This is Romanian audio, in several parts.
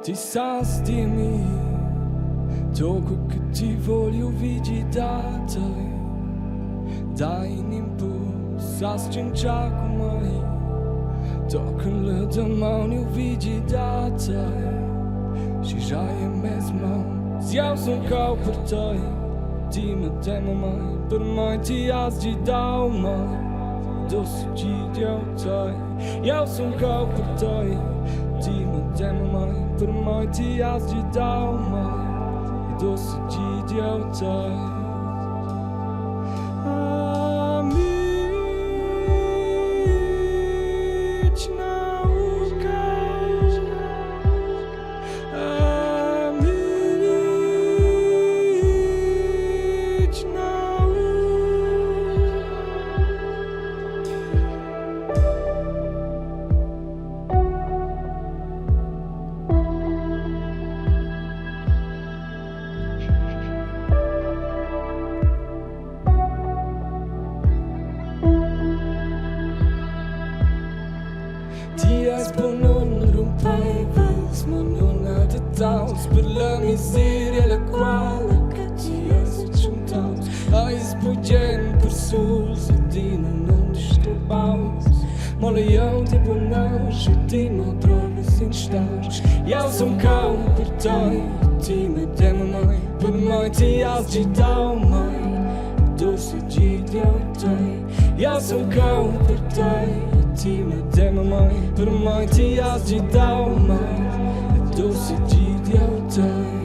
Ti sazi di me, tocco che ti voglio vigilare, dai un impulso a stringere con me, tocco le domani vigilare, se già è mesmo, se io sono qua per te, ti mettiamo mai, per me ti has da mai, doce de te, io sono qua per te, ti mettiamo mai, per me ti has da mai, doce de te. Ti has non rompeves, ma non ha dettaus per la miseria la quale che ti has juntaus. Hai spugen per sus e ti non disturbaus, ma le eu de bonaus e ti não drogas instaus. Eu sou cão per te, ti me demo mai, per mai ti has gitau mai, doce de te. Eu sou cão per te, ti me demo mai, per mai ti has da mai, doce de te.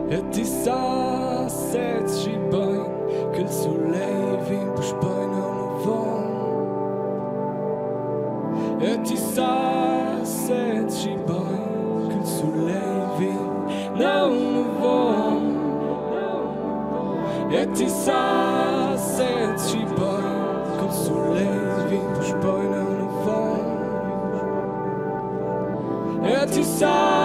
E ti sa sete bem que o soleil vem por Espanha no vão. E ti sa sete bem que o soleil vem não no vão. E ti sa sete bem que o soleil vem por Espanha no vão. E ti sa